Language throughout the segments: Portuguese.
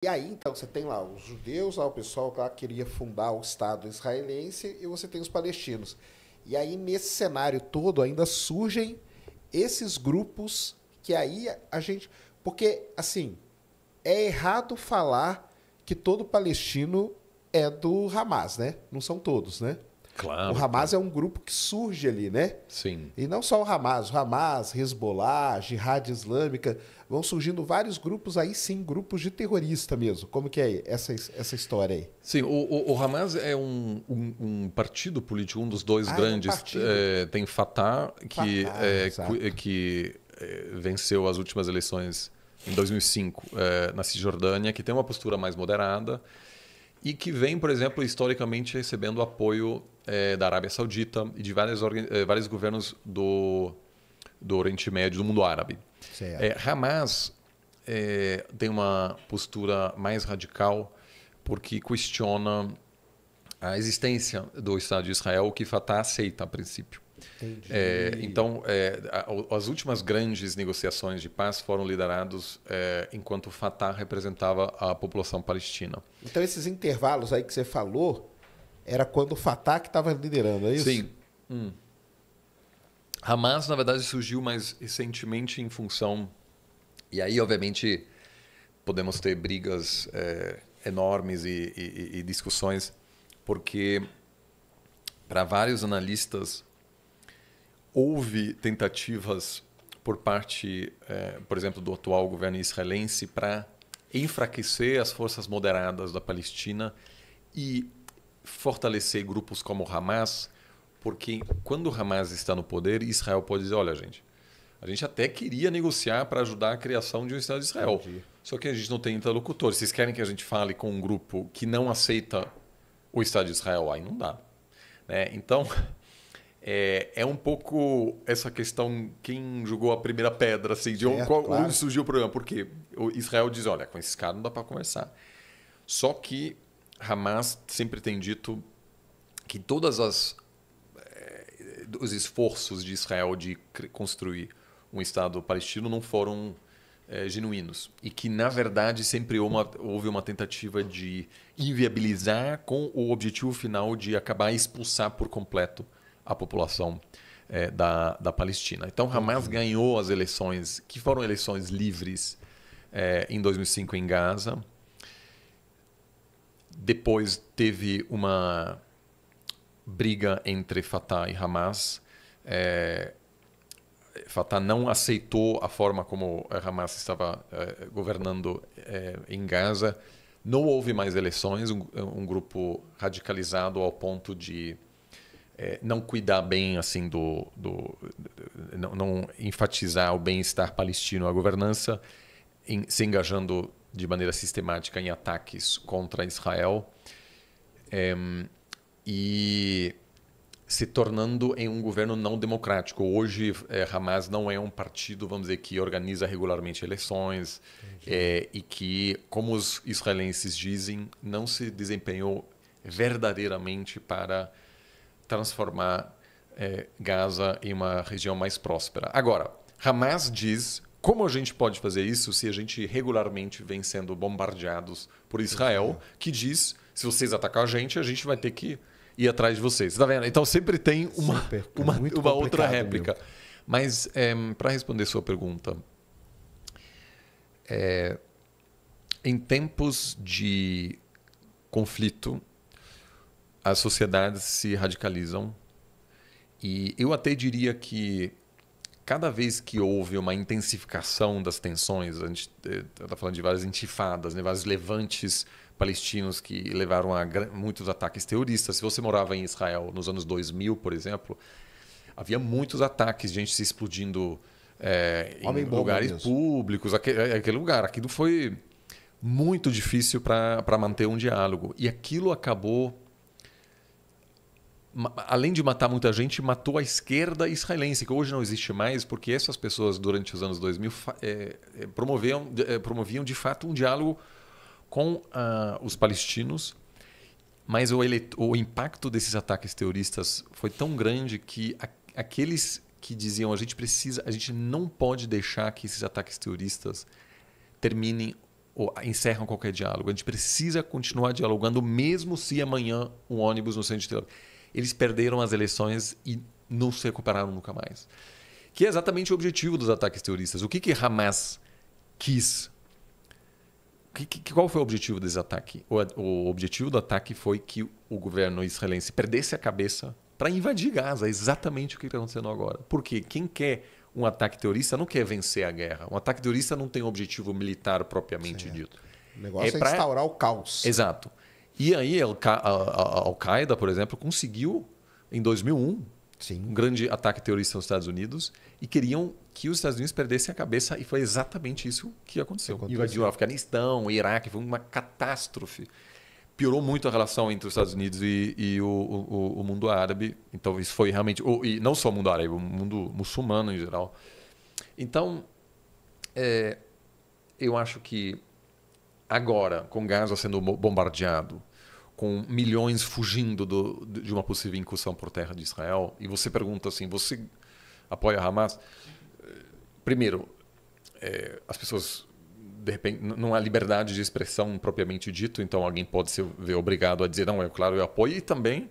E aí, então, você tem lá os judeus, lá o pessoal que lá queria fundar o Estado israelense, e você tem os palestinos. E aí, nesse cenário todo, ainda surgem esses grupos que aí a gente. Porque, assim, é errado falar que todo palestino é do Hamas, né? Não são todos, né? O Claro, Hamas claro. é um grupo que surge ali, né? Sim. E não só o Hamas, Hezbollah, Jihad Islâmica, vão surgindo vários grupos aí sim, grupos de terrorista mesmo. Como que é essa história aí? Sim, o Hamas é um partido político, um dos dois Ah, ele é um grandes. partido. Tem Fatah, Fatah, exato. venceu as últimas eleições em 2005 na Cisjordânia, que tem uma postura mais moderada e que vem, por exemplo, historicamente recebendo apoio da Arábia Saudita e de vários governos do Oriente Médio, do mundo árabe. Certo. Hamas tem uma postura mais radical porque questiona a existência do Estado de Israel, o que Fatah aceita a princípio. Entendi. Então, as últimas grandes negociações de paz foram lideradas enquanto o Fatah representava a população palestina. Então esses intervalos aí que você falou, era quando o Fatah que estava liderando, é isso? Sim, Hamas, na verdade, surgiu mais recentemente em função. E aí, obviamente, podemos ter brigas enormes e discussões, porque para vários analistas houve tentativas por parte, por exemplo, do atual governo israelense para enfraquecer as forças moderadas da Palestina e fortalecer grupos como o Hamas, porque quando o Hamas está no poder, Israel pode dizer, olha, gente, a gente até queria negociar para ajudar a criação de um Estado de Israel, Entendi. só que a gente não tem interlocutor. Vocês querem que a gente fale com um grupo que não aceita o Estado de Israel? Aí não dá. Né? Então, é um pouco essa questão, quem jogou a primeira pedra, assim, de Certo, onde claro. surgiu o problema. Porque o Israel diz, olha, com esses caras não dá para conversar. Só que Hamas sempre tem dito que os esforços de Israel de construir um Estado palestino não foram genuínos. E que, na verdade, sempre houve uma tentativa de inviabilizar com o objetivo final de acabar expulsar por completo a população da Palestina. Então, Hamas Entendi. ganhou as eleições, que foram eleições livres, em 2005 em Gaza. Depois teve uma briga entre Fatah e Hamas. Fatah não aceitou a forma como Hamas estava governando em Gaza. Não houve mais eleições, um grupo radicalizado ao ponto de não cuidar bem assim não enfatizar o bem-estar palestino, a governança, se engajando de maneira sistemática em ataques contra Israel e se tornando em um governo não democrático. Hoje, Hamas não é um partido, vamos dizer, que organiza regularmente eleições e que, como os israelenses dizem, não se desempenhou verdadeiramente para transformar Gaza em uma região mais próspera. Agora, Hamas diz como a gente pode fazer isso se a gente regularmente vem sendo bombardeados por Israel, que diz se vocês atacar a gente vai ter que ir atrás de vocês. Tá vendo? Então sempre tem Sempre é muito uma outra complicado mesmo. réplica. Mas para responder sua pergunta, em tempos de conflito, as sociedades se radicalizam e eu até diria que cada vez que houve uma intensificação das tensões, a gente está falando de várias intifadas, né, vários levantes palestinos que levaram a muitos ataques terroristas. Se você morava em Israel nos anos 2000, por exemplo, havia muitos ataques, gente se explodindo em Homem-bomba lugares mesmo. públicos. Aquele lugar, aquilo foi muito difícil para manter um diálogo. E aquilo acabou, além de matar muita gente, matou a esquerda israelense, que hoje não existe mais, porque essas pessoas, durante os anos 2000, promoviam de fato um diálogo com os palestinos, mas o impacto desses ataques terroristas foi tão grande que aqueles que diziam a gente não pode deixar que esses ataques terroristas terminem encerram qualquer diálogo. A gente precisa continuar dialogando, mesmo se amanhã um ônibus no centro de Tel Aviv. Eles perderam as eleições e não se recuperaram nunca mais. Que é exatamente o objetivo dos ataques terroristas. O que Hamas quis? Qual foi o objetivo desse ataque? O objetivo do ataque foi que o governo israelense perdesse a cabeça para invadir Gaza. É exatamente o que está acontecendo agora. Por quê? Quem quer um ataque terrorista não quer vencer a guerra. Um ataque terrorista não tem um objetivo militar propriamente dito. O negócio é instaurar o caos. Exato. E aí a Al-Qaeda, por exemplo, conseguiu, em 2001, um grande ataque terrorista nos Estados Unidos e queriam que os Estados Unidos perdessem a cabeça e foi exatamente isso que aconteceu. Invadiu o Afeganistão, o Iraque, foi uma catástrofe. Piorou muito a relação entre os Estados Unidos e o mundo árabe. Então isso foi realmente... E não só o mundo árabe, o mundo muçulmano em geral. Então, eu acho que agora, com Gaza sendo bombardeado, com milhões fugindo de uma possível incursão por terra de Israel, e você pergunta assim, você apoia Hamas? Primeiro, as pessoas, de repente, não há liberdade de expressão propriamente dito, então alguém pode se ver obrigado a dizer, não, claro, eu apoio. E também,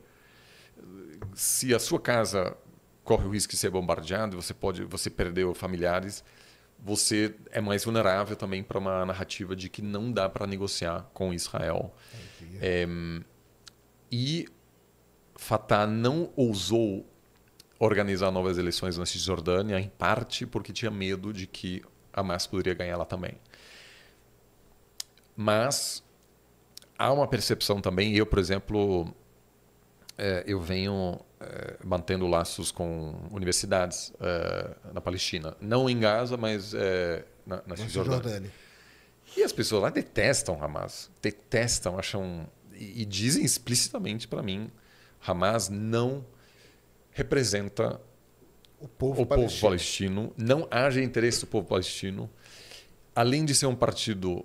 se a sua casa corre o risco de ser bombardeada, você perdeu familiares, você é mais vulnerável também para uma narrativa de que não dá para negociar com Israel. E Fatah não ousou organizar novas eleições na Cisjordânia, em parte porque tinha medo de que Hamas poderia ganhar lá também. Mas há uma percepção também, eu, por exemplo, eu venho mantendo laços com universidades na Palestina. Não em Gaza, mas na Cisjordânia. E as pessoas lá detestam Hamas. Detestam, acham... E dizem explicitamente para mim, Hamas não representa o povo palestino. Não haja interesse do povo palestino. Além de ser um partido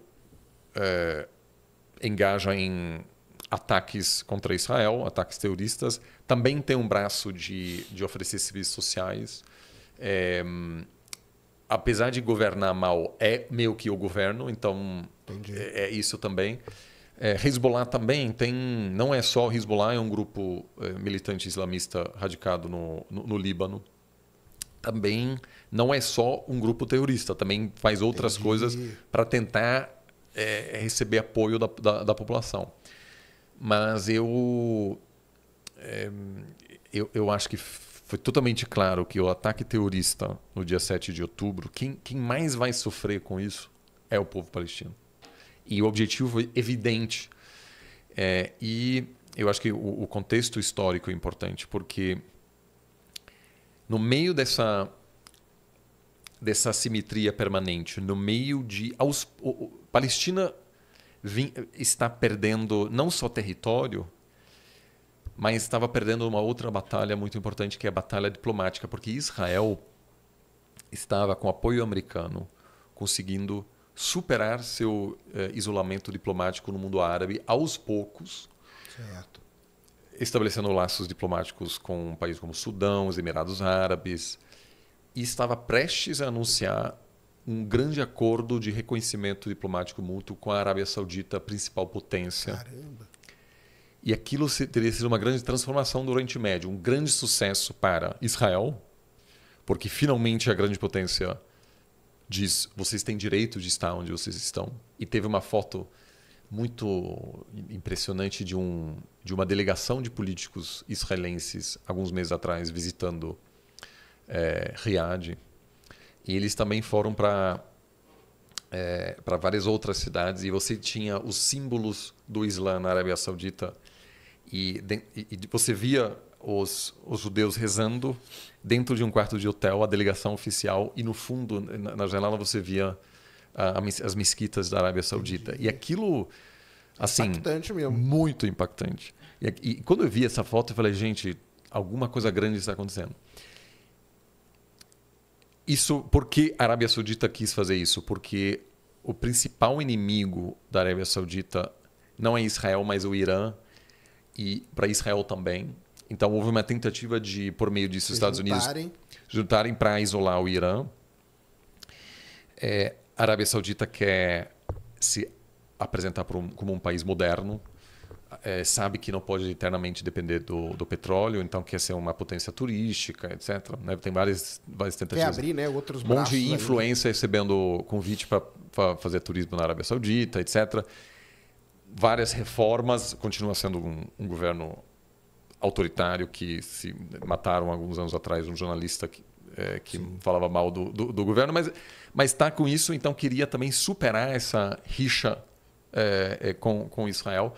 engaja em ataques contra Israel, ataques terroristas, também tem um braço de oferecer serviços sociais. Apesar de governar mal, é meio que o governo, então é isso também. Hezbollah também tem, não é só Hezbollah, é um grupo militante islamista radicado no Líbano. Também não é só um grupo terrorista, também faz outras coisas para tentar receber apoio da população. Mas eu acho que foi totalmente claro que o ataque terrorista no dia 7 de outubro, quem mais vai sofrer com isso é o povo palestino. E o objetivo foi evidente. E eu acho que o contexto histórico é importante, porque no meio dessa assimetria permanente, no meio de... Palestina está perdendo não só território, mas estava perdendo uma outra batalha muito importante, que é a batalha diplomática, porque Israel estava, com apoio americano, conseguindo superar seu isolamento diplomático no mundo árabe aos poucos, estabelecendo laços diplomáticos com um país como o Sudão, os Emirados Árabes, e estava prestes a anunciar um grande acordo de reconhecimento diplomático mútuo com a Arábia Saudita, a principal potência. Caramba! E aquilo teria sido uma grande transformação do Oriente Médio, um grande sucesso para Israel, porque finalmente a grande potência diz: vocês têm direito de estar onde vocês estão. E teve uma foto muito impressionante de uma delegação de políticos israelenses, alguns meses atrás, visitando Riad. E eles também foram para várias outras cidades, e você tinha os símbolos do Islã na Arábia Saudita, e você via os judeus rezando dentro de um quarto de hotel, a delegação oficial, e no fundo, na janela, você via as mesquitas da Arábia Saudita. Entendi. E aquilo, assim, impactante mesmo. Muito impactante. E quando eu vi essa foto, eu falei, gente, alguma coisa grande está acontecendo. Isso, por que a Arábia Saudita quis fazer isso? Porque o principal inimigo da Arábia Saudita não é Israel, mas o Irã, e para Israel também. Então houve uma tentativa de, por meio disso, os Estados Unidos juntarem para isolar o Irã. A Arábia Saudita quer se apresentar como um país moderno, sabe que não pode eternamente depender do petróleo, então quer ser uma potência turística, etc. Né? Tem várias tentativas. Quer abrir, né, outros Um monte braços de ali. influência recebendo convite para fazer turismo na Arábia Saudita, etc. Várias reformas, continua sendo um governo autoritário que se mataram alguns anos atrás um jornalista que falava mal do governo, mas está com isso, então queria também superar essa rixa com Israel,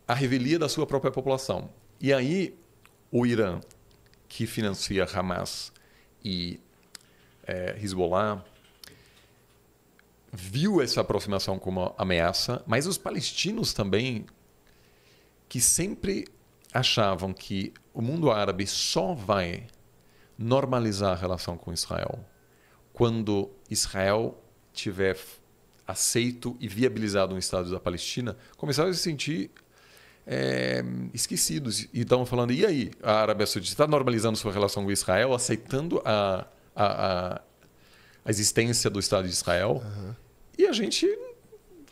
a revelia da sua própria população. E aí o Irã, que financia Hamas e Hezbollah, viu essa aproximação como ameaça, mas os palestinos também, que sempre achavam que o mundo árabe só vai normalizar a relação com Israel quando Israel tiver aceito e viabilizado um Estado da Palestina, começaram a se sentir esquecidos. E estavam falando, e aí? A Arábia Saudita está normalizando sua relação com Israel, aceitando a existência do Estado de Israel, e a gente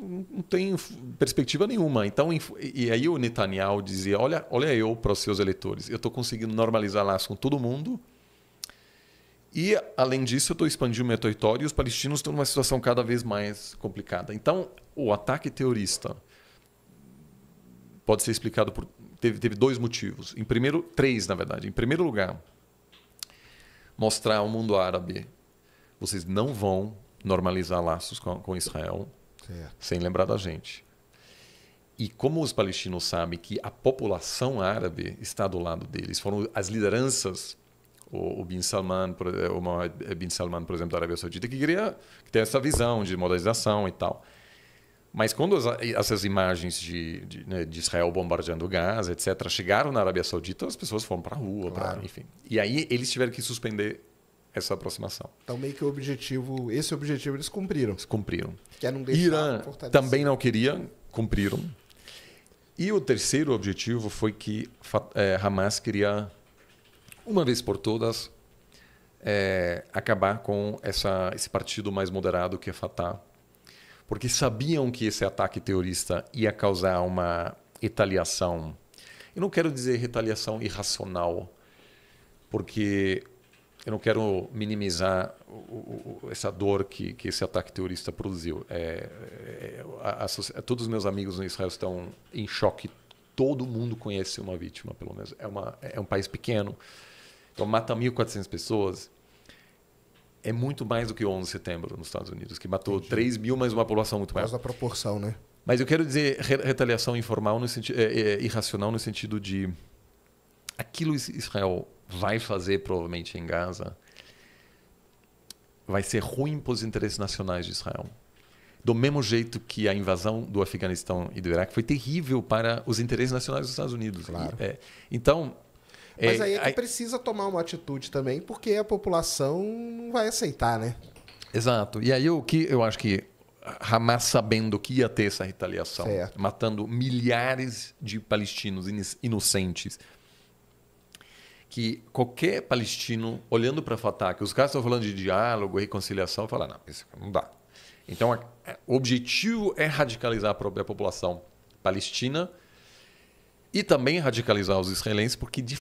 não tem perspectiva nenhuma. Então, e aí o Netanyahu dizia, olha eu para os seus eleitores, eu estou conseguindo normalizar laços com todo mundo, e, além disso, eu estou expandindo o meu território e os palestinos estão numa situação cada vez mais complicada. Então, o ataque terrorista pode ser explicado por... Teve dois motivos. Três, na verdade. Em primeiro lugar, mostrar ao mundo árabe, vocês não vão normalizar laços com Israel sem lembrar da gente. E como os palestinos sabem que a população árabe está do lado deles, foram as lideranças... O Bin Salman, o Mohammed Bin Salman, por exemplo, da Arábia Saudita, que queria ter essa visão de modernização e tal. Mas quando essas imagens de Israel bombardeando Gaza, etc., chegaram na Arábia Saudita, as pessoas foram para a rua, claro. Enfim. E aí eles tiveram que suspender essa aproximação. Então, meio que esse objetivo eles cumpriram. Eles cumpriram. Que é não deixar Irã fortalecer. também não queria, cumpriram. E o terceiro objetivo foi que Hamas queria, uma vez por todas, acabar com esse partido mais moderado que é Fatah, porque sabiam que esse ataque terrorista ia causar uma retaliação. Eu não quero dizer retaliação irracional, porque eu não quero minimizar essa dor que esse ataque terrorista produziu. Todos os meus amigos em Israel estão em choque. Todo mundo conhece uma vítima, pelo menos. É um país pequeno. Então, mata 1.400 pessoas. É muito mais do que o 11 de setembro nos Estados Unidos, que matou 3 mil, mas uma população muito maior. Por causa da proporção, né? Mas eu quero dizer retaliação informal, irracional, no sentido de aquilo que Israel vai fazer, provavelmente, em Gaza, vai ser ruim para os interesses nacionais de Israel. Do mesmo jeito que a invasão do Afeganistão e do Iraque foi terrível para os interesses nacionais dos Estados Unidos. Claro. Então... Mas aí é que precisa tomar uma atitude também, porque a população não vai aceitar, né? Exato. E aí o que eu acho que Hamas, sabendo que ia ter essa retaliação, matando milhares de palestinos inocentes, que qualquer palestino, olhando para Fatah, que os caras estão falando de diálogo, reconciliação, fala, não, isso não dá. Então, o objetivo é radicalizar a própria população palestina e também radicalizar os israelenses, porque, de